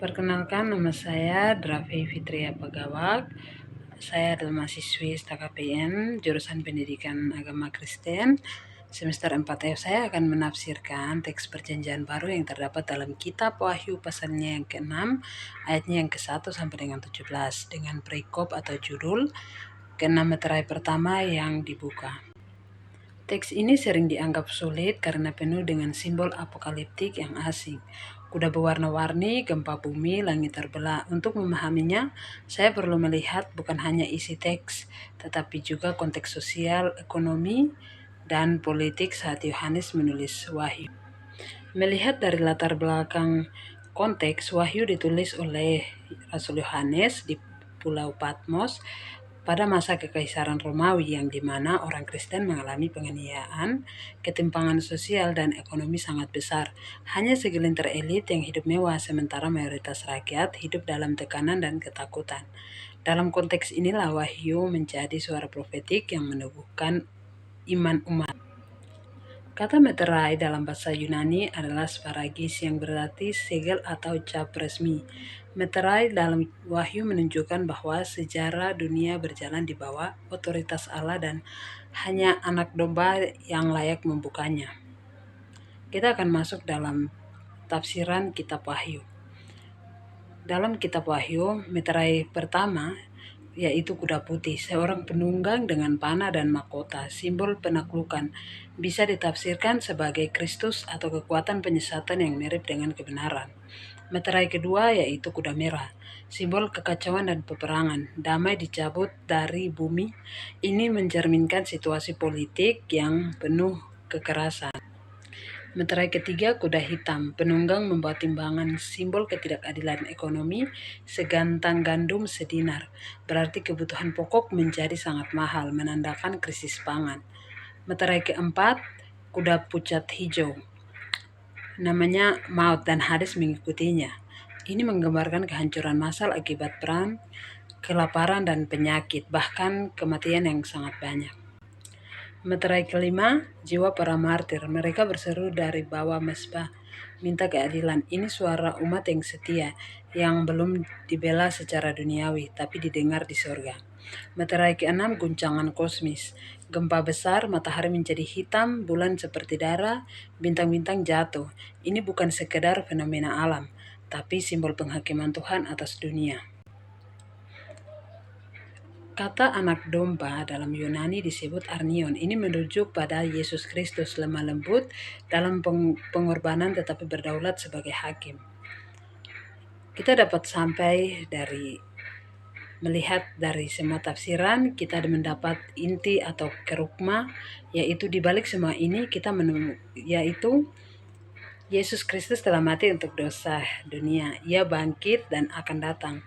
Perkenalkan, nama saya Drafi Fitria Pagawak. Saya adalah mahasiswi STKPN, jurusan Pendidikan Agama Kristen. Semester 4 saya akan menafsirkan teks perjanjian baru yang terdapat dalam kitab Wahyu pasalnya yang ke-6, ayatnya yang ke-1 sampai dengan 17, dengan perikop atau judul ke-6 meterai pertama yang dibuka. Teks ini sering dianggap sulit karena penuh dengan simbol apokaliptik yang asing. Kuda berwarna-warni, gempa bumi, langit terbelah. Untuk memahaminya, saya perlu melihat bukan hanya isi teks, tetapi juga konteks sosial, ekonomi, dan politik saat Yohanes menulis Wahyu. Melihat dari latar belakang konteks, Wahyu ditulis oleh Rasul Yohanes di Pulau Patmos pada masa Kekaisaran Romawi yang dimana orang Kristen mengalami penganiayaan, ketimpangan sosial, dan ekonomi sangat besar. Hanya segelintir elit yang hidup mewah, sementara mayoritas rakyat hidup dalam tekanan dan ketakutan. Dalam konteks inilah Wahyu menjadi suara profetik yang meneguhkan iman umat. Kata meterai dalam bahasa Yunani adalah sparagis yang berarti segel atau cap resmi. Meterai dalam Wahyu menunjukkan bahwa sejarah dunia berjalan di bawah otoritas Allah dan hanya anak domba yang layak membukanya. Kita akan masuk dalam tafsiran kitab Wahyu. Dalam kitab Wahyu, meterai pertama yaitu kuda putih, seorang penunggang dengan panah dan mahkota, simbol penaklukan, bisa ditafsirkan sebagai Kristus atau kekuatan penyesatan yang mirip dengan kebenaran. Meterai kedua yaitu kuda merah, simbol kekacauan dan peperangan, damai dicabut dari bumi. Ini mencerminkan situasi politik yang penuh kekerasan. Meterai ketiga kuda hitam, penunggang membawa timbangan, simbol ketidakadilan ekonomi, segantang gandum sedinar. Berarti kebutuhan pokok menjadi sangat mahal, menandakan krisis pangan. Meterai keempat kuda pucat hijau, namanya maut dan Hades mengikutinya. Ini menggambarkan kehancuran massal akibat perang, kelaparan dan penyakit, bahkan kematian yang sangat banyak. Meterai kelima, jiwa para martir. Mereka berseru dari bawah mesbah, minta keadilan. Ini suara umat yang setia, yang belum dibela secara duniawi, tapi didengar di surga. Meterai keenam, guncangan kosmis. Gempa besar, matahari menjadi hitam, bulan seperti darah, bintang-bintang jatuh. Ini bukan sekedar fenomena alam, tapi simbol penghakiman Tuhan atas dunia. Kata anak domba dalam Yunani disebut arnion. Ini merujuk pada Yesus Kristus, lemah lembut dalam pengorbanan tetapi berdaulat sebagai hakim. Kita dapat sampai dari melihat dari semua tafsiran, kita mendapat inti atau kerukma, yaitu di balik semua ini kita yaitu Yesus Kristus telah mati untuk dosa dunia. Ia bangkit dan akan datang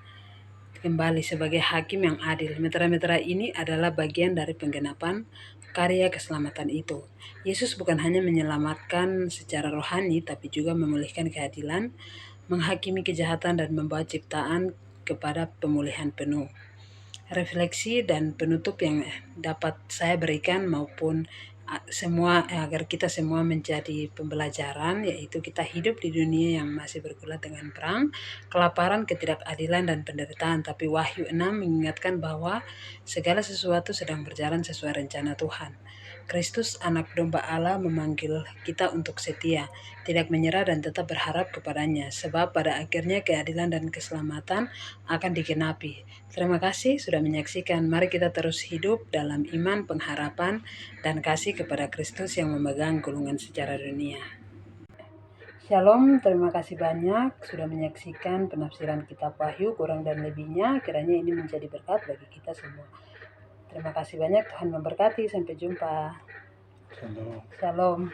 kembali sebagai hakim yang adil. Meterai-meterai ini adalah bagian dari penggenapan karya keselamatan itu. Yesus bukan hanya menyelamatkan secara rohani, tapi juga memulihkan keadilan, menghakimi kejahatan, dan membawa ciptaan kepada pemulihan penuh. Refleksi dan penutup yang dapat saya berikan maupun semua agar kita semua menjadi pembelajaran, yaitu kita hidup di dunia yang masih bergulat dengan perang, kelaparan, ketidakadilan, dan penderitaan. Tapi Wahyu 6 mengingatkan bahwa segala sesuatu sedang berjalan sesuai rencana Tuhan. Kristus, anak domba Allah, memanggil kita untuk setia, tidak menyerah, dan tetap berharap kepadanya, sebab pada akhirnya keadilan dan keselamatan akan digenapi. Terima kasih sudah menyaksikan. Mari kita terus hidup dalam iman, pengharapan, dan kasih kepada Kristus yang memegang gulungan sejarah dunia. Shalom, terima kasih banyak sudah menyaksikan penafsiran kitab Wahyu. Kurang dan lebihnya kiranya ini menjadi berkat bagi kita semua. Terima kasih banyak, Tuhan memberkati. Sampai jumpa. Shalom.